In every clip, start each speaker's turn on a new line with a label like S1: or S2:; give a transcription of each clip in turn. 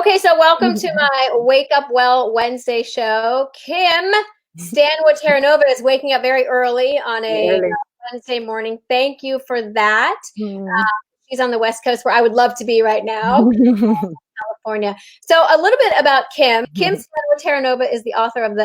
S1: Okay, so welcome to my Wake Up Well Wednesday show. Kim Stanwood Terranova is waking up very early on a Wednesday morning. Thank you for that. She's on the West Coast where I would love to be right now, California. So a little bit about Kim. Kim Stanwood Terranova is the author of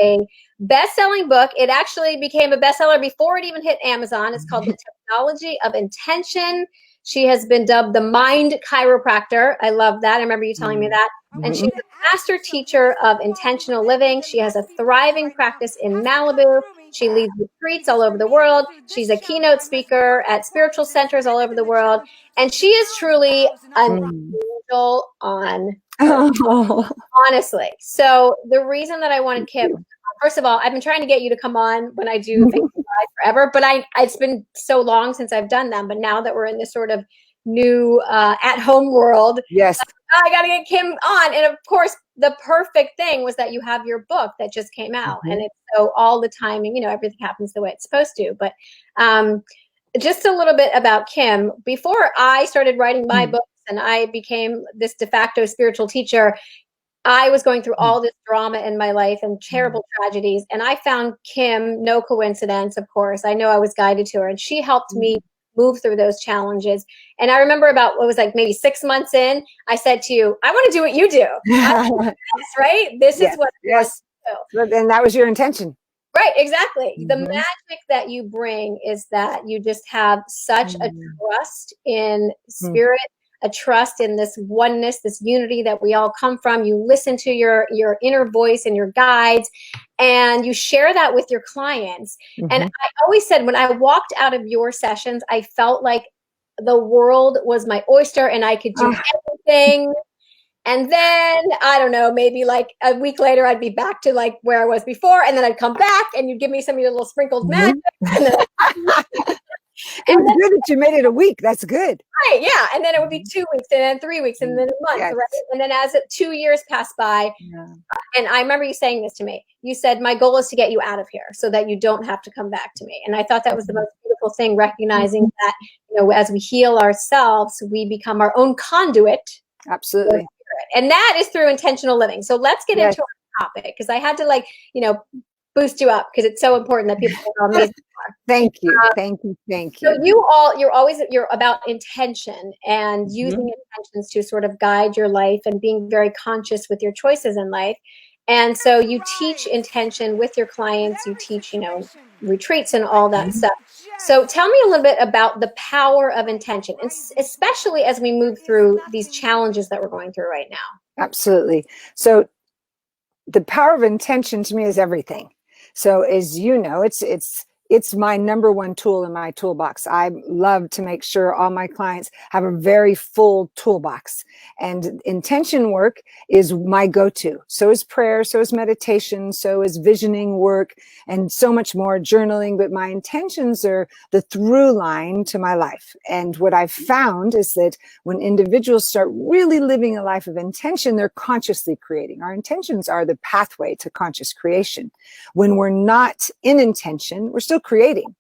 S1: a best-selling book. It actually became a bestseller before it even hit Amazon. It's called The Technology of Intention. She has been dubbed the Mind Chiropractor. I love that. I remember you telling me that. And she's a master teacher of intentional living. She has a thriving practice in Malibu. She leads retreats all over the world. She's a keynote speaker at spiritual centers all over the world. And she is truly an angel on earth, honestly. So the reason that I wanted Kim, first of all, I've been trying to get you to come on when I do things live forever, but it's been so long since I've done them. But now that we're in this sort of new at-home world,
S2: yes,
S1: I got to get Kim on. And of course, the perfect thing was that you have your book that just came out, and it's so all the timing, everything happens the way it's supposed to. But just a little bit about Kim. Before I started writing my books and I became this de facto spiritual teacher, I was going through all this drama in my life and terrible tragedies. And I found Kim, no coincidence, of course. I know I was guided to her, and she helped me move through those challenges. And I remember about what was like maybe 6 months in, I said to you, I want to do what you do. Right? This is what I want to do.
S2: And that was your intention.
S1: Right, exactly. The magic that you bring is that you just have such a trust in spirit, a trust in this oneness, this unity that we all come from. You listen to your inner voice and your guides, and you share that with your clients. And I always said, when I walked out of your sessions, I felt like the world was my oyster and I could do everything. And then, I don't know, maybe like a week later, I'd be back to like where I was before. And then I'd come back and you'd give me some of your little sprinkled magic. And then
S2: it was good that you made it a week. That's good.
S1: Right, yeah. And then it would be 2 weeks, and then 3 weeks, and then a month, right? And then as 2 years passed by, and I remember you saying this to me. You said, my goal is to get you out of here so that you don't have to come back to me. And I thought that was the most beautiful thing, recognizing that, as we heal ourselves, we become our own conduit.
S2: Absolutely.
S1: And that is through intentional living. So let's get into our topic, because I had to boost you up, because it's so important that people know how amazing you are.
S2: Thank you. Thank you.
S1: So you're about intention and using intentions to sort of guide your life and being very conscious with your choices in life. And so you teach intention with your clients, you teach, retreats and all that stuff. So tell me a little bit about the power of intention, and especially as we move through these challenges that we're going through right now.
S2: Absolutely. So the power of intention to me is everything. So as you know, it's my number one tool in my toolbox. I love to make sure all my clients have a very full toolbox, and intention work is my go-to. So is prayer, so is meditation, so is visioning work, and so much more, journaling. But my intentions are the through line to my life. And what I've found is that when individuals start really living a life of intention, they're consciously creating. Our intentions are the pathway to conscious creation. When we're not in intention, we're still creating,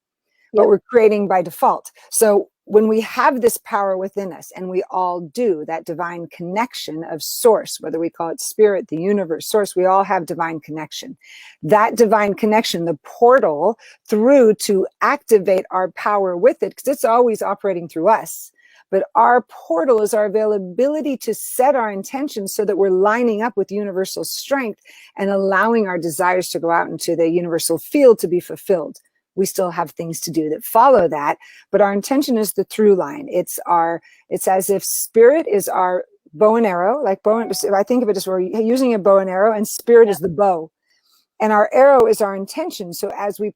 S2: but we're creating by default. So when we have this power within us, and we all do, that divine connection of source, whether we call it spirit, the universe, source, we all have divine connection. That divine connection, the portal through to activate our power with it, because it's always operating through us. But our portal is our availability to set our intentions so that we're lining up with universal strength and allowing our desires to go out into the universal field to be fulfilled. We still have things to do that follow that, but our intention is the through line. It's as if spirit is our bow and arrow, I think of it as we're using a bow and arrow, and spirit is the bow. And our arrow is our intention. So as we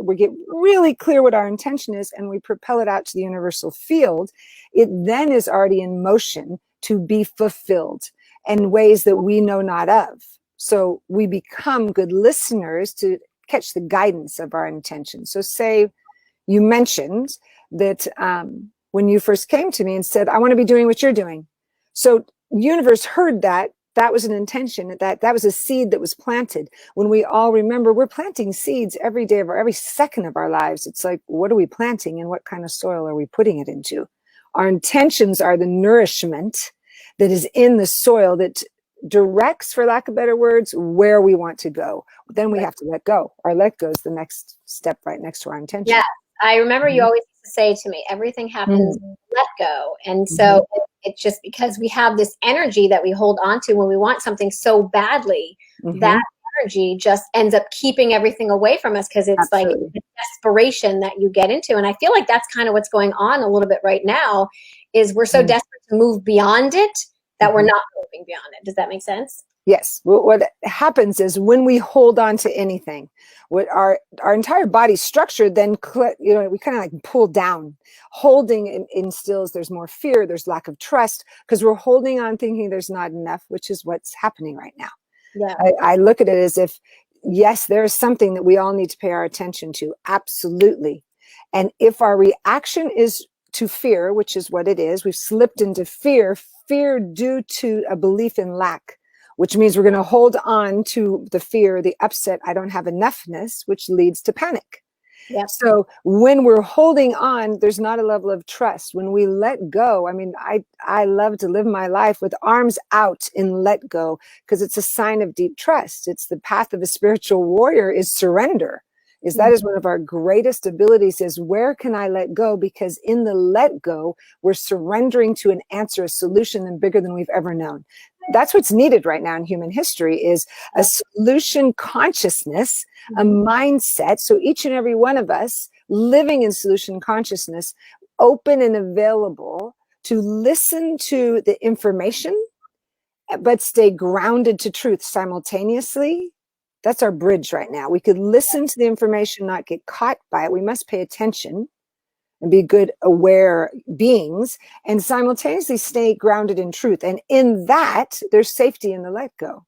S2: we get really clear what our intention is, and we propel it out to the universal field, it then is already in motion to be fulfilled in ways that we know not of. So we become good listeners to catch the guidance of our intention. So say you mentioned that when you first came to me and said, I want to be doing what you're doing. So universe heard that. That was an intention, that was a seed that was planted. When we all remember, we're planting seeds every day of every second of our lives. It's like, what are we planting and what kind of soil are we putting it into? Our intentions are the nourishment that is in the soil that directs, for lack of better words, where we want to go. Then we have to let go. Our let go is the next step right next to our intention.
S1: Yeah. I remember you always used to say to me, everything happens, let go. And so it's just because we have this energy that we hold on to when we want something so badly, that energy just ends up keeping everything away from us, because it's like the desperation that you get into. And I feel like that's kind of what's going on a little bit right now, is we're so desperate to move beyond it that we're not moving beyond it. Does that make sense?
S2: Yes. What happens is when we hold on to anything, what our entire body structure, then, we kind of like pull down. Holding instills, there's more fear, there's lack of trust, because we're holding on thinking there's not enough, which is what's happening right now.
S1: Yeah.
S2: I look at it as if, yes, there is something that we all need to pay our attention to. Absolutely. And if our reaction is to fear, which is what it is, we've slipped into fear due to a belief in lack, which means we're going to hold on to the fear, the upset, I don't have enoughness, which leads to panic.
S1: Yeah.
S2: So when we're holding on, there's not a level of trust. When we let go, I mean, I love to live my life with arms out in let go, because it's a sign of deep trust. It's the path of a spiritual warrior, is surrender. That is one of our greatest abilities, is where can I let go? Because in the let go, we're surrendering to an answer, a solution and bigger than we've ever known. That's what's needed right now in human history, is a solution consciousness, a mindset. So each and every one of us living in solution consciousness, open and available to listen to the information, but stay grounded to truth simultaneously. That's our bridge right now. We could listen to the information, not get caught by it. We must pay attention and be good, aware beings, and simultaneously stay grounded in truth. And in that, there's safety in the let go.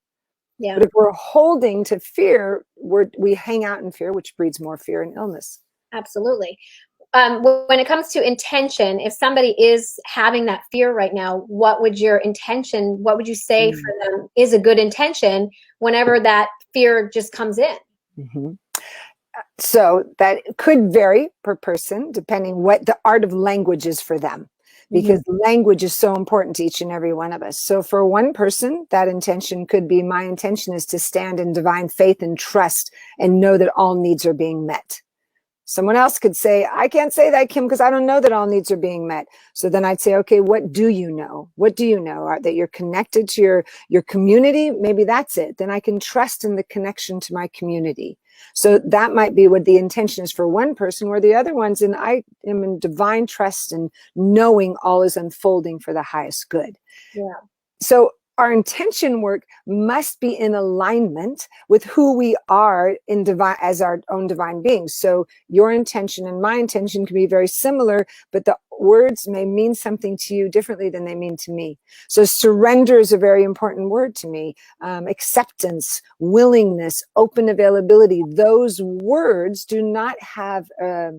S1: Yeah.
S2: But if we're holding to fear, we hang out in fear, which breeds more fear and illness.
S1: Absolutely. When it comes to intention, if somebody is having that fear right now, what would your intention, what would you say for them is a good intention whenever that fear just comes in?
S2: So that could vary per person, depending what the art of language is for them, because language is so important to each and every one of us. So for one person, that intention could be, my intention is to stand in divine faith and trust and know that all needs are being met. Someone else could say, I can't say that, Kim, because I don't know that all needs are being met. So then I'd say, okay, what do you know? What do you know? That you're connected to your community? Maybe that's it. Then I can trust in the connection to my community. So that might be what the intention is for one person, where the other one's in, I am in divine trust and knowing all is unfolding for the highest good.
S1: Yeah.
S2: So our intention work must be in alignment with who we are in divine, as our own divine beings. So your intention and my intention can be very similar, but the words may mean something to you differently than they mean to me. So surrender is a very important word to me. Acceptance, willingness, open availability. Those words do not have a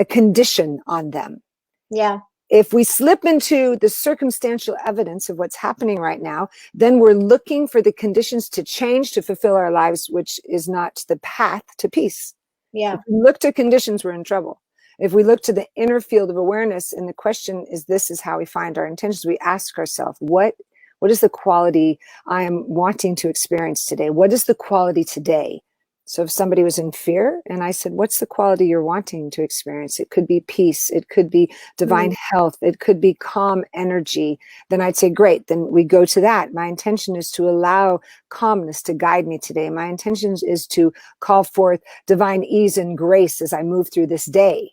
S2: condition on them.
S1: Yeah.
S2: If we slip into the circumstantial evidence of what's happening right now, then we're looking for the conditions to change to fulfill our lives, which is not the path to peace.
S1: Yeah.
S2: If we look to conditions, we're in trouble. If we look to the inner field of awareness, and the question is, this is how we find our intentions. We ask ourselves, what is the quality I am wanting to experience today? What is the quality today? So if somebody was in fear and I said, what's the quality you're wanting to experience? It could be peace. It could be divine health. It could be calm energy. Then I'd say, great. Then we go to that. My intention is to allow calmness to guide me today. My intention is to call forth divine ease and grace as I move through this day.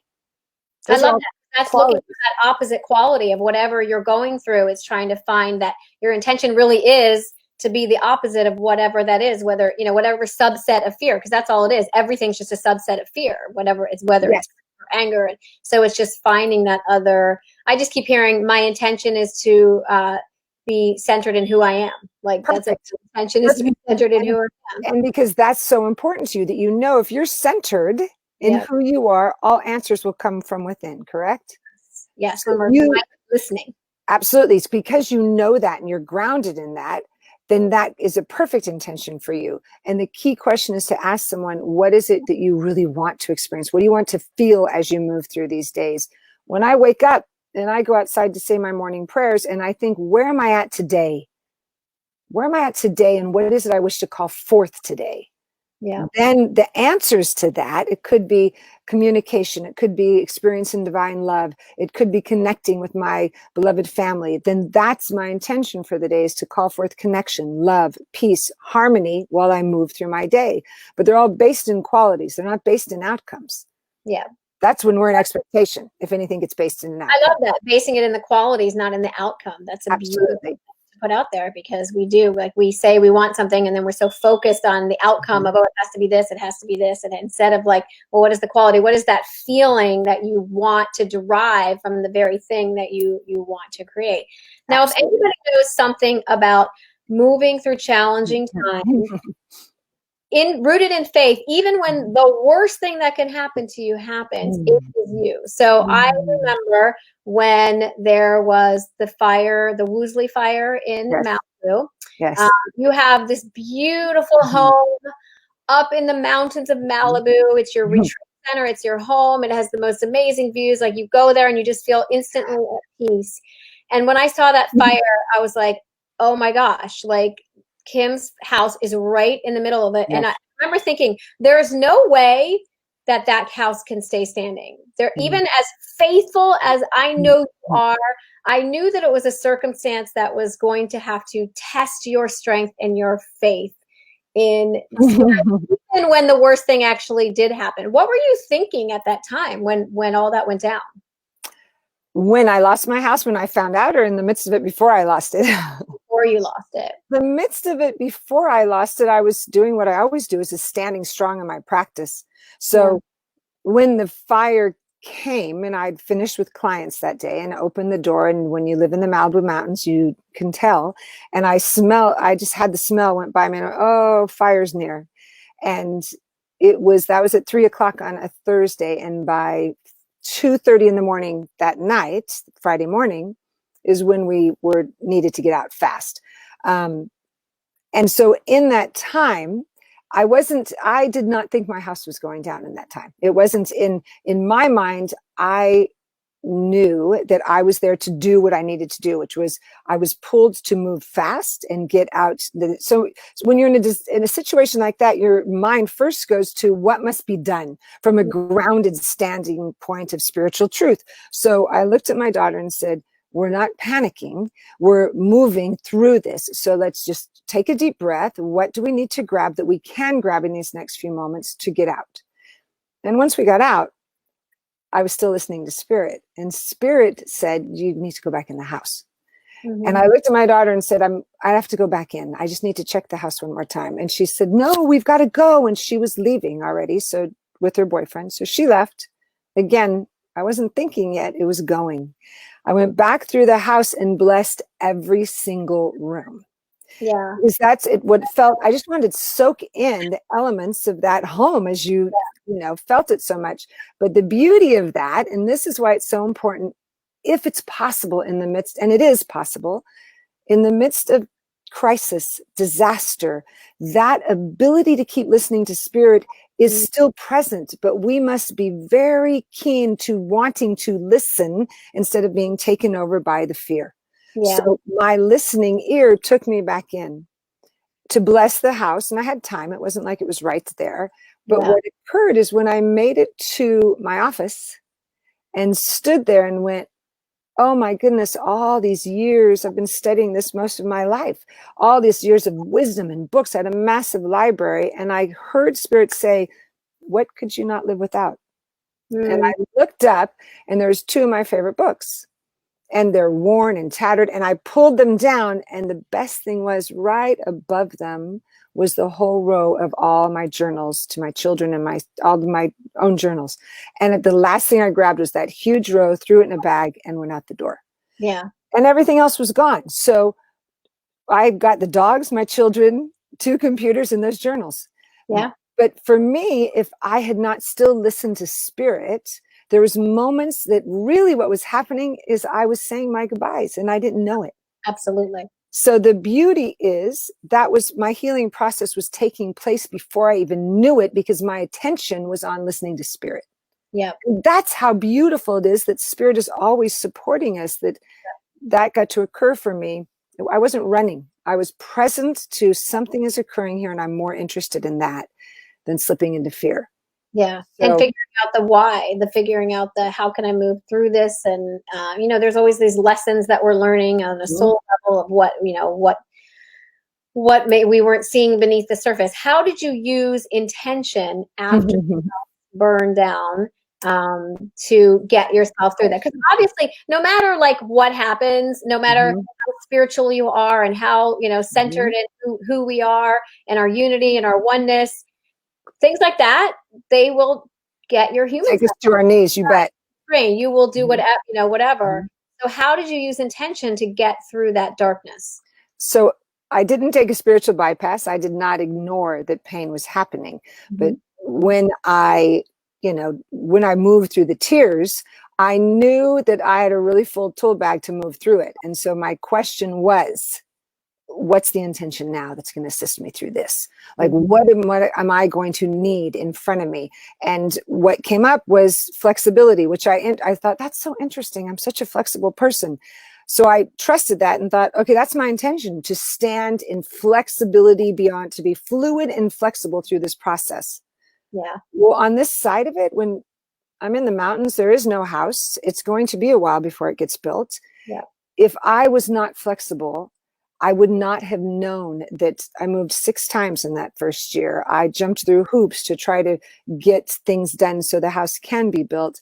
S1: I love that. That's looking for that opposite quality of whatever you're going through. It's trying to find that your intention really is to be the opposite of whatever that is, whether, whatever subset of fear, because that's all it is. Everything's just a subset of fear, whether it's anger. And so it's just finding that other, I just keep hearing my intention is to be centered in who I am. Like
S2: Perfect.
S1: That's it. Intention is to be centered in who I am.
S2: And because that's so important to you, that if you're centered in who you are, all answers will come from within, correct?
S1: Yes,
S2: so
S1: from listening.
S2: Absolutely. It's because you know that and you're grounded in that, then that is a perfect intention for you. And the key question is to ask someone, what is it that you really want to experience? What do you want to feel as you move through these days? When I wake up, and I go outside to say my morning prayers, and I think, where am I at today? Where am I at today? And what is it I wish to call forth today?
S1: Yeah.
S2: Then the answers to that, it could be communication, it could be experiencing divine love, it could be connecting with my beloved family. Then that's my intention for the day, is to call forth connection, love, peace, harmony while I move through my day. But they're all based in qualities. They're not based in outcomes.
S1: Yeah.
S2: That's when we're in expectation. If anything gets based in an outcome.
S1: I love that. Basing it in the qualities, not in the outcome. That's a beautiful thing to put out there, because we do, like, we say we want something and then we're so focused on the outcome of, oh, it has to be this, it has to be this. And instead of like, well, what is the quality? What is that feeling that you want to derive from the very thing that you want to create? Now, if anybody knows something about moving through challenging times, rooted in faith, even when the worst thing that can happen to you happens, it is you. So I remember when there was the fire, the Woolsey Fire in Malibu.
S2: Yes.
S1: You have this beautiful home up in the mountains of Malibu. It's your retreat center. It's your home. It has the most amazing views. Like, you go there and you just feel instantly at peace. And when I saw that fire, I was like, oh my gosh, like, Kim's house is right in the middle of it. Yes. And I remember thinking, there's no way that that house can stay standing. There, even as faithful as I know you are, I knew that it was a circumstance that was going to have to test your strength and your faith in even when the worst thing actually did happen. What were you thinking at that time when all that went down?
S2: When I lost my house, when I found out, or in the midst of it before I lost it?
S1: Before you lost it.
S2: The midst of it, before I lost it, I was doing what I always do, is standing strong in my practice. So when the fire came, and I'd finished with clients that day and opened the door, and when you live in the Malibu Mountains, you can tell, and I just had the smell went by me, and oh, fire's near. And that was at 3:00 on a Thursday. And by 2:30 in the morning that night, Friday morning, is when we were needed to get out fast. And so in that time, I did not think my house was going down in that time. It wasn't in my mind. I knew that I was there to do what I needed to do, which was I was pulled to move fast and get out. So when you're in a situation like that, your mind first goes to what must be done from a grounded standing point of spiritual truth. So I looked at my daughter and said, we're not panicking. We're moving through this. So let's just take a deep breath. What do we need to grab that we can grab in these next few moments to get out? And once we got out, I was still listening to Spirit, and Spirit said, you need to go back in the house. And I looked at my daughter and said, I have to go back in. I just need to check the house one more time. And she said, no, we've got to go. And she was leaving already. So with her boyfriend. So she left. Again, I wasn't thinking yet. It was going. I went back through the house and blessed every single room.
S1: Yeah.
S2: Because that's it. What felt, I just wanted to soak in the elements of that home as you felt it so much. But the beauty of that, and this is why it's so important, if it's possible in the midst, and it is possible, in the midst of crisis, disaster, that ability to keep listening to Spirit is still present, but we must be very keen to wanting to listen instead of being taken over by the fear. Yeah. So my listening ear took me back in to bless the house, and I had time. It wasn't like it was right there. But what occurred is when I made it to my office and stood there and went, oh my goodness, all these years I've been studying this most of my life, all these years of wisdom and books. I had a massive library, and I heard Spirit say, what could you not live without? And I looked up, and there's two of my favorite books, and they're worn and tattered, and I pulled them down, and the best thing was right above them was the whole row of all my journals to my children and all of my own journals. And the last thing I grabbed was that huge row, threw it in a bag, and went out the door.
S1: Yeah.
S2: And everything else was gone. So I got the dogs, my children, 2 computers, and those journals.
S1: Yeah.
S2: But for me, if I had not still listened to Spirit, there was moments that really what was happening is I was saying my goodbyes, and I didn't know it.
S1: Absolutely.
S2: So the beauty is that was my healing process was taking place before I even knew it, because my attention was on listening to Spirit.
S1: Yeah.
S2: That's how beautiful it is that Spirit is always supporting us, that got to occur for me. I wasn't running. I was present to something is occurring here, and I'm more interested in that than slipping into fear.
S1: Yeah.
S2: So,
S1: and figuring out the why, figuring out how can I move through this? And, there's always these lessons that we're learning on a soul level of what we weren't seeing beneath the surface. How did you use intention after burn down to get yourself through that? Because obviously, no matter like what happens, no matter how spiritual you are and how centered in who we are and our unity and our oneness, things like that, they will get your human
S2: take us to our knees. You bet.
S1: You will do whatever. So how did you use intention to get through that darkness?
S2: So I didn't take a spiritual bypass. I did not ignore that pain was happening. But when I moved through the tears, I knew that I had a really full tool bag to move through it. And so my question was, what's the intention now that's going to assist me through this? Like, what am I going to need in front of me? And what came up was flexibility, which I thought, that's so interesting. I'm such a flexible person. So I trusted that and thought, okay, that's my intention, to stand in flexibility to be fluid and flexible through this process.
S1: Yeah.
S2: Well, on this side of it, when I'm in the mountains, there is no house. It's going to be a while before it gets built.
S1: Yeah.
S2: If I was not flexible, I would not have known that I moved 6 times in that first year. I jumped through hoops to try to get things done so the house can be built.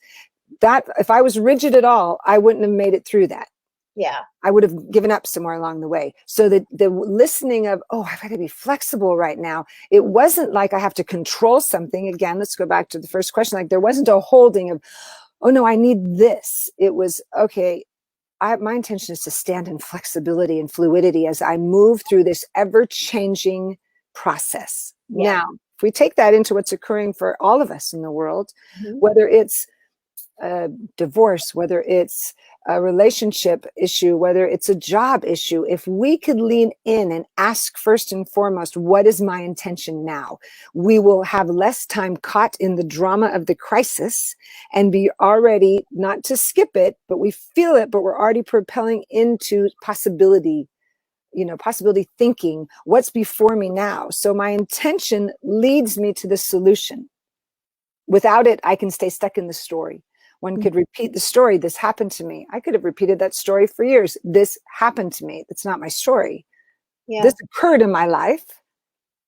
S2: That if I was rigid at all, I wouldn't have made it through that.
S1: Yeah.
S2: I would have given up somewhere along the way. So the listening of, I've got to be flexible right now. It wasn't like I have to control something. Again, let's go back to the first question. Like, there wasn't a holding of, oh no, I need this. It was, okay, my intention is to stand in flexibility and fluidity as I move through this ever-changing process.
S1: Yeah.
S2: Now, if we take that into what's occurring for all of us in the world, whether it's a divorce, whether it's a relationship issue, whether it's a job issue, if we could lean in and ask first and foremost, what is my intention now? We will have less time caught in the drama of the crisis and be already, not to skip it, but we feel it, but we're already propelling into possibility thinking, what's before me now? So my intention leads me to the solution. Without it, I can stay stuck in the story. One could repeat the story. This happened to me. I could have repeated that story for years. This happened to me. That's not my story.
S1: Yeah.
S2: This occurred in my life.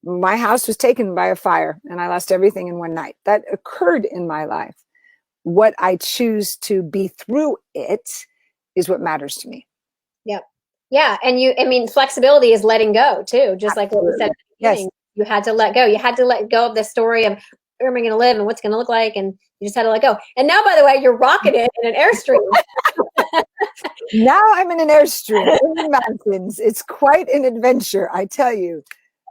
S2: My house was taken by a fire and I lost everything in one night. That occurred in my life. What I choose to be through it is what matters to me.
S1: Yep. Yeah. And flexibility is letting go too. Just like what we said at the beginning.
S2: Yes.
S1: You had to let go. You had to let go of the story of where am I going to live and what's going to look like. And you just had to let go. And now, by the way, you're rocketed in an airstream.
S2: Now I'm in an airstream in the mountains. It's quite an adventure, I tell you.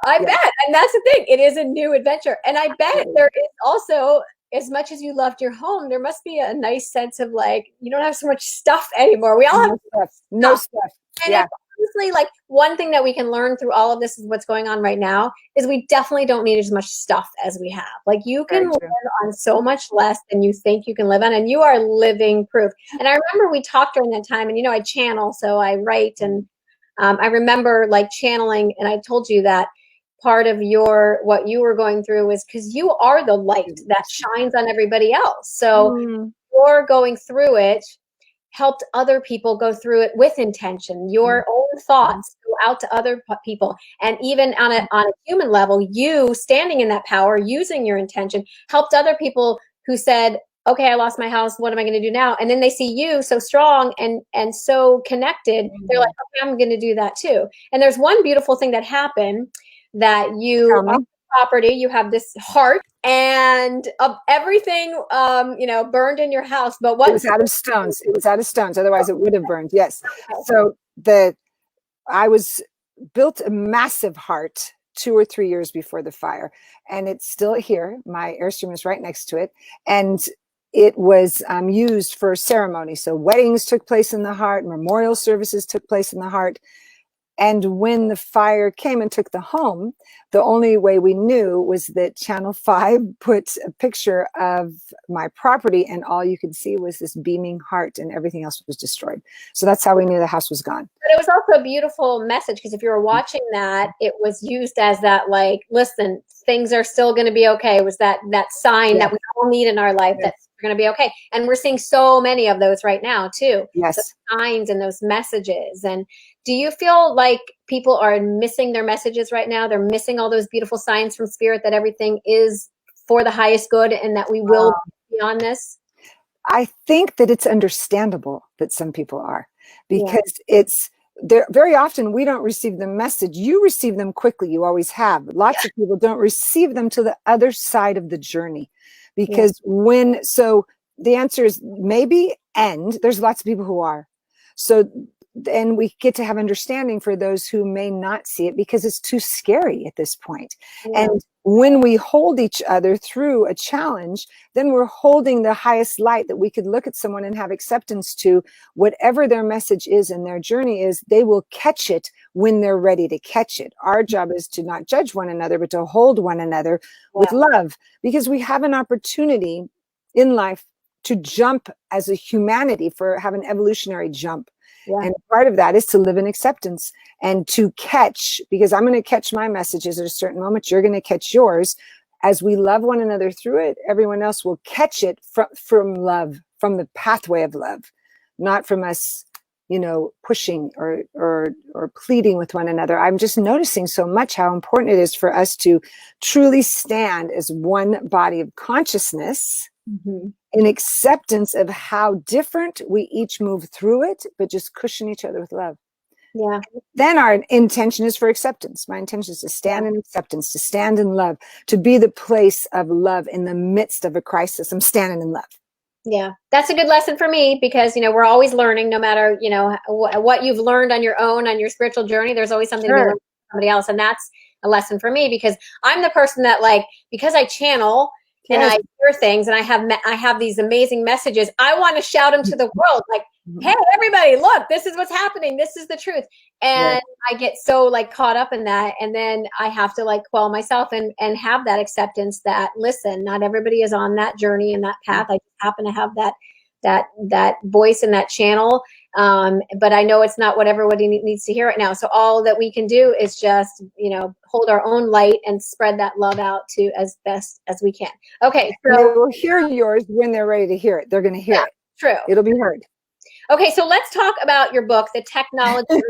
S1: I bet. And that's the thing. It is a new adventure. And I bet there is also, as much as you loved your home, there must be a nice sense of like, you don't have so much stuff anymore. We all have
S2: no stuff.
S1: And it's honestly like one thing that we can learn through all of this is what's going on right now is we definitely don't need as much stuff as we have. Like you can live on so much less than you think you can live on, and you are living proof. And I remember we talked during that time, and I channel, so I write, and I remember like channeling, and I told you that part of what you were going through was because you are the light that shines on everybody else. So you're going through it, helped other people go through it with intention. Your own thoughts go out to other people. And even on a human level, you standing in that power, using your intention, helped other people who said, okay, I lost my house. What am I going to do now? And then they see you so strong and so connected. They're like, okay, I'm going to do that too. And there's one beautiful thing that happened that you property, you have this heart and everything, burned in your house. But what?
S2: It was out of stones. It was out of stones. Otherwise it would have burned. Yes. So I was built a massive heart 2 or 3 years before the fire, and it's still here. My Airstream is right next to it. And it was used for ceremony. So weddings took place in the heart, memorial services took place in the heart. And when the fire came and took the home, the only way we knew was that Channel 5 put a picture of my property, and all you could see was this beaming heart, and everything else was destroyed. So that's how we knew the house was gone.
S1: But it was also a beautiful message, because if you were watching that, it was used as that, like, listen, things are still going to be okay. It was that sign that we all need in our life, that we're going to be okay. And we're seeing so many of those right now too.
S2: Yes.
S1: Those signs and those messages. And do you feel like people are missing their messages right now? They're missing all those beautiful signs from Spirit that everything is for the highest good and that we will be beyond this?
S2: I think that it's understandable that some people are, because it's there. Very often we don't receive the message. You receive them quickly. You always have. Lots of people don't receive them to the other side of the journey, because so the answer is maybe, and there's lots of people who are. So then we get to have understanding for those who may not see it, because it's too scary at this point. And when we hold each other through a challenge, then we're holding the highest light that we could look at someone and have acceptance to. Whatever their message is and their journey is, they will catch it when they're ready to catch it. Our job is to not judge one another, but to hold one another with love, because we have an opportunity in life to jump as a humanity, have an evolutionary jump. And part of that is to live in acceptance and to catch, because I'm going to catch my messages at a certain moment. You're going to catch yours. As we love one another through it, everyone else will catch it from love, from the pathway of love, not from us, pushing or pleading with one another. I'm just noticing so much how important it is for us to truly stand as one body of consciousness, in acceptance of how different we each move through it, but just cushion each other with love.
S1: Yeah.
S2: Then our intention is for acceptance. My intention is to stand in acceptance, to stand in love, to be the place of love in the midst of a crisis. I'm standing in love.
S1: Yeah, that's a good lesson for me, because, we're always learning, no matter, what you've learned on your own, on your spiritual journey, there's always something to be learned from somebody else. And that's a lesson for me, because I'm the person that, because I channel and I hear things, and I have these amazing messages, I want to shout them to the world, like, hey, everybody, look, this is what's happening. This is the truth. And I get so caught up in that. And then I have to quell myself and have that acceptance that, listen, not everybody is on that journey and that path. I just happen to have that voice and that channel. But I know it's not what everybody needs to hear right now. So all that we can do is just, hold our own light and spread that love out to as best as we can. Okay. So
S2: they will hear yours when they're ready to hear it. They're going to hear it.
S1: True.
S2: It'll be heard.
S1: Okay, so let's talk about your book, The Technology,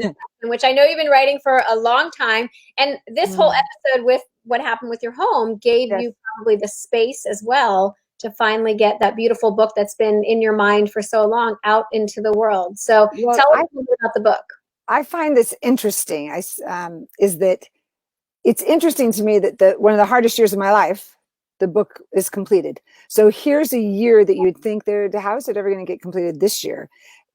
S1: which I know you've been writing for a long time. And this whole episode with what happened with your home gave you probably the space as well to finally get that beautiful book that's been in your mind for so long out into the world. So tell us a little bit about the book.
S2: I find this interesting. Is that it's interesting to me that one of the hardest years of my life, the book is completed. So here's a year that you'd think how is it ever going to get completed this year?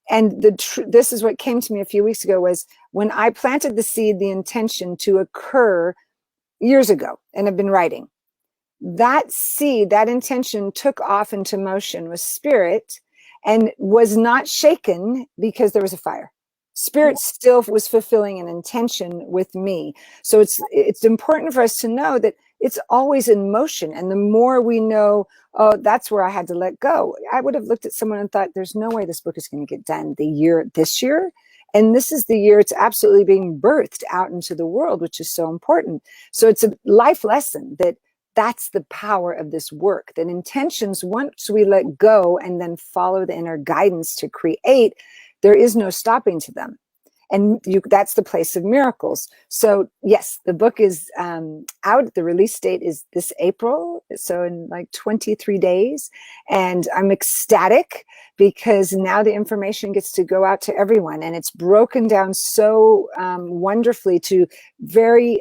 S2: And this is what came to me a few weeks ago, was when I planted the seed, the intention to occur years ago, and have been writing. That seed, that intention took off into motion with Spirit and was not shaken because there was a fire. Spirit still was fulfilling an intention with me. So it's important for us to know that it's always in motion. And the more we know, oh, that's where I had to let go. I would have looked at someone and thought, there's no way this book is going to get done this year. And this is the year it's absolutely being birthed out into the world, which is so important. So it's a life lesson that's the power of this work, that intentions, once we let go and then follow the inner guidance to create, there is no stopping to them. And that's the place of miracles. So yes, the book is out. The release date is this April. So in 23 days. And I'm ecstatic because now the information gets to go out to everyone. And it's broken down so wonderfully to very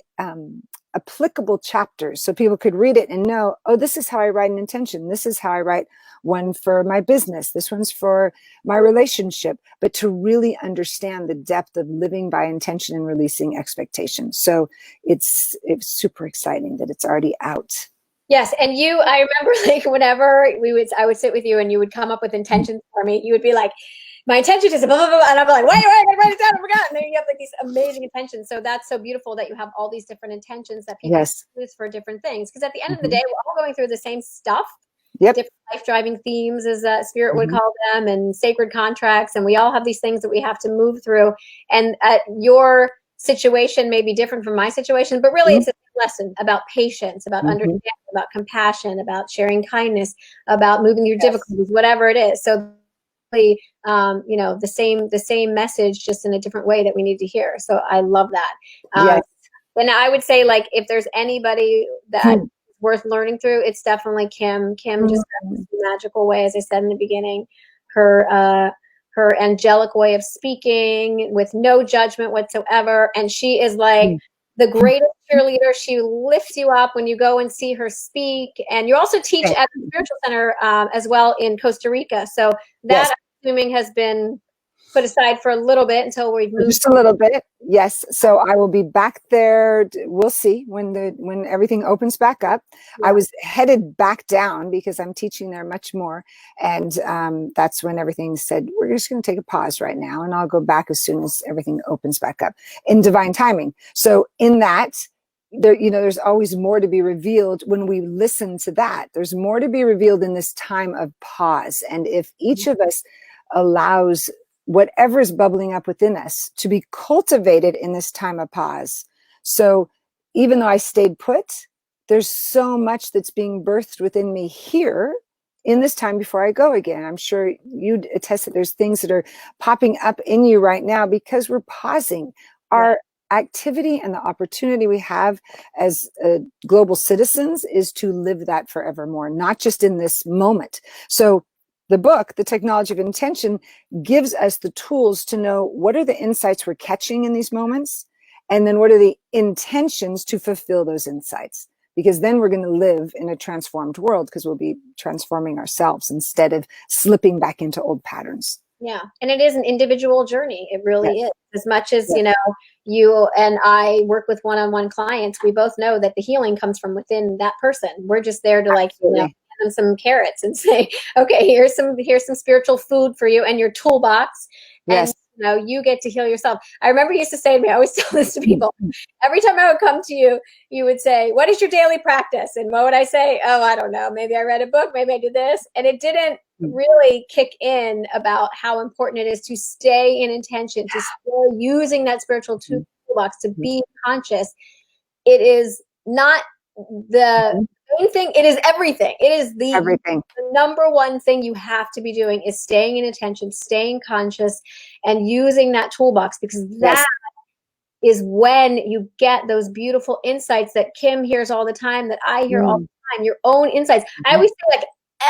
S2: applicable chapters. So people could read it and know, oh, this is how I write an intention. This is how I write one for my business. This one's for my relationship, but to really understand the depth of living by intention and releasing expectations. So it's super exciting that it's already out.
S1: Yes. And I remember whenever I would sit with you and you would come up with intentions for me, you would be like, my intention is blah, blah, blah, and I'm like, wait, I gotta write it down, I forgot. And then you have like these amazing intentions. So that's so beautiful that you have all these different intentions that people use for different things. Because at the end of the day, we're all going through the same stuff.
S2: Yep.
S1: Different life-driving themes, as Spirit would call them, and sacred contracts. And we all have these things that we have to move through. And your situation may be different from my situation, but really it's a lesson about patience, about understanding, about compassion, about sharing kindness, about moving your difficulties, whatever it is. So the same message, just in a different way that we need to hear. So I love that. And I would say, like, if there's anybody that is worth learning through, it's definitely Kim. Kim just has this magical way, as I said in the beginning, her angelic way of speaking with no judgment whatsoever. And she is like the greatest cheerleader. She lifts you up when you go and see her speak. And you also teach at the Spiritual Center as well in Costa Rica. So that, I'm assuming, has been put aside for a little bit until we've moved.
S2: Just a little bit. Yes. So I will be back there. We'll see when everything opens back up. I was headed back down because I'm teaching there much more. And that's when everything said, we're just going to take a pause right now. And I'll go back as soon as everything opens back up in divine timing. So in that, there's always more to be revealed when we listen to that. There's more to be revealed in this time of pause. And if each of us allows whatever is bubbling up within us to be cultivated in this time of pause. So even though I stayed put, there's so much that's being birthed within me here in this time before I go again. I'm sure you'd attest that there's things that are popping up in you right now because we're pausing. Our activity and the opportunity we have as global citizens is to live that forevermore, not just in this moment. So the book, The Technology of Intention, gives us the tools to know what are the insights we're catching in these moments, and then what are the intentions to fulfill those insights. Because then we're going to live in a transformed world, because we'll be transforming ourselves instead of slipping back into old patterns.
S1: Yeah. And it is an individual journey. It really is. As much as, you and I work with one-on-one clients, we both know that the healing comes from within that person. We're just there to give them some carrots and say, okay, here's some spiritual food for you and your toolbox. And you get to heal yourself. I remember you used to say to me, I always tell this to people, every time I would come to you, you would say, what is your daily practice? And what would I say? Oh, I don't know. Maybe I read a book. Maybe I did this. And it didn't really kick in about how important it is to stay in intention, to stay using that spiritual toolbox, to be conscious. It is not the main thing. It is everything. It is the number one thing you have to be doing is staying in attention, staying conscious, and using that toolbox, because that is when you get those beautiful insights that Kim hears all the time, that I hear all the time, your own insights. I always say, like,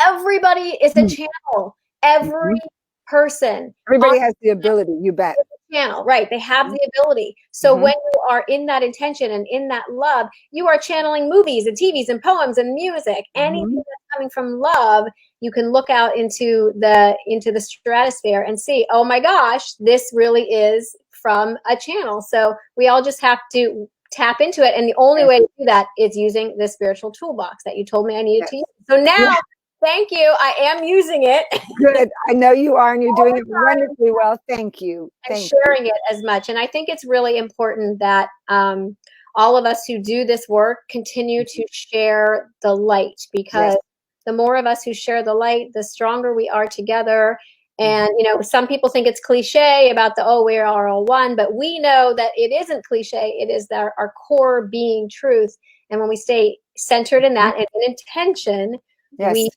S1: everybody is a channel. Every person.
S2: Everybody has the ability, you bet.
S1: Channel, right? They have the ability. So when you are in that intention and in that love, you are channeling movies and TVs and poems and music. Anything that's coming from love, you can look out into the stratosphere and see, oh my gosh, this really is from a channel. So we all just have to tap into it. And the only way to do that is using the spiritual toolbox that you told me I needed to use. So now, thank you. I am using it.
S2: Good. I know you are, and you're doing it wonderfully well. Thank you.
S1: And sharing it as much. And I think it's really important that all of us who do this work continue to share the light, because the more of us who share the light, the stronger we are together. And, some people think it's cliche about we are all one, but we know that it isn't cliche. It is our core being truth. And when we stay centered in that and in intention, we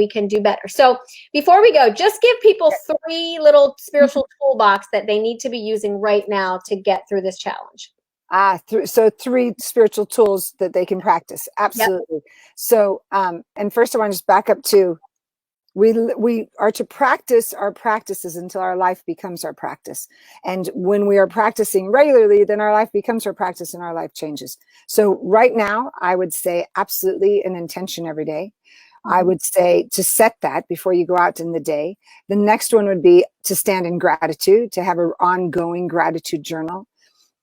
S1: can do better. So before we go, just give people 3 little spiritual toolbox that they need to be using right now to get through this challenge.
S2: So 3 spiritual tools that they can practice. Absolutely. So, and first I want to just back up to, we are to practice our practices until our life becomes our practice. And when we are practicing regularly, then our life becomes our practice and our life changes. So right now, I would say absolutely an intention every day. I would say to set that before you go out in the day. The next one would be to stand in gratitude, to have an ongoing gratitude journal.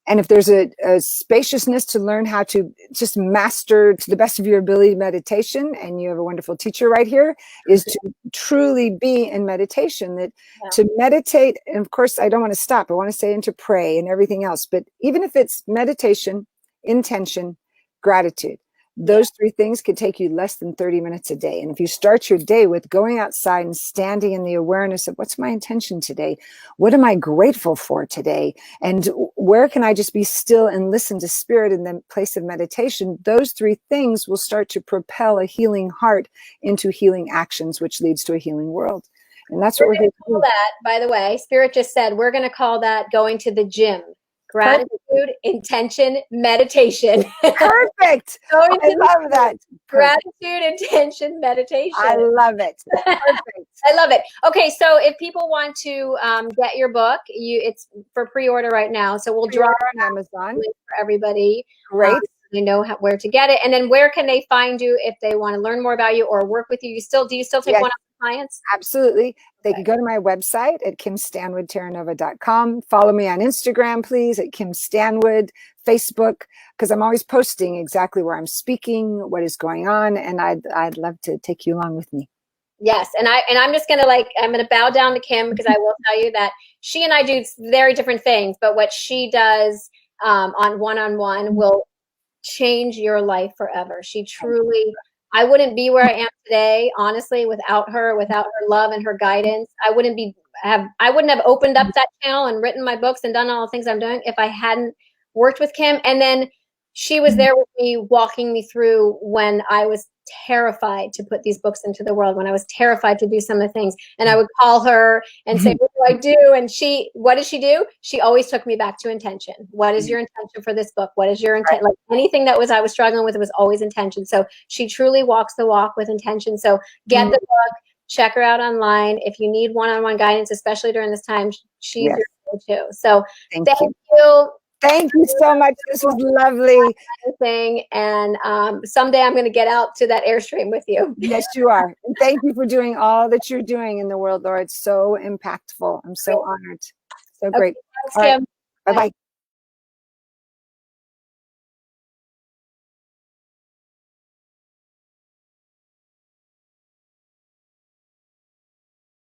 S2: And if there's a spaciousness to learn how to just master to the best of your ability meditation, and you have a wonderful teacher right here, is to truly be in meditation. That to meditate, and of course, I don't want to stop. I want to say and to pray and everything else. But even if it's meditation, intention, gratitude, those three things could take you less than 30 minutes a day. And if you start your day with going outside and standing in the awareness of what's my intention today? What am I grateful for today? And where can I just be still and listen to spirit in the place of meditation? Those three things will start to propel a healing heart into healing actions, which leads to a healing world. And that's what we're going to
S1: call that, by the way. Spirit just said, we're going to call that going to the gym. Gratitude, intention, meditation.
S2: Perfect. I love that.
S1: Gratitude, intention, meditation.
S2: I love it. Perfect.
S1: I love it. Okay, so if people want to get your book, it's for pre-order right now. So we'll drop
S2: it on Amazon
S1: for everybody.
S2: Great.
S1: They know where to get it. And then where can they find you if they want to learn more about you or work with you? Do you still take one-on-one clients?
S2: Absolutely. They can go to my website at kimstanwoodterranova.com. Follow me on Instagram, please, at Kim Stanwood, Facebook, because I'm always posting exactly where I'm speaking, what is going on, and I'd love to take you along with me.
S1: Yes, and I'm just gonna I'm gonna bow down to Kim, because I will tell you that she and I do very different things, but what she does on one-on-one will change your life forever. She truly, I wouldn't be where I am today, honestly, without her love and her guidance. I wouldn't have opened up that channel and written my books and done all the things I'm doing if I hadn't worked with Kim. And then she was there with me, walking me through when I was terrified to put these books into the world, when I was terrified to do some of the things. And I would call her and say, what do I do? And what did she do? She always took me back to intention. What is your intention for this book? What is your intent? Like anything that I was struggling with, it was always intention. So she truly walks the walk with intention. So get the book, check her out online. If you need one-on-one guidance, especially during this time, she's your go-to. So thank you.
S2: Thank you so much. This was lovely.
S1: And someday I'm going to get out to that Airstream with you.
S2: Yes, you are. And thank you for doing all that you're doing in the world, Laura. It's so impactful. I'm so honored. So great.
S1: Thanks, Kim.
S2: Bye-bye.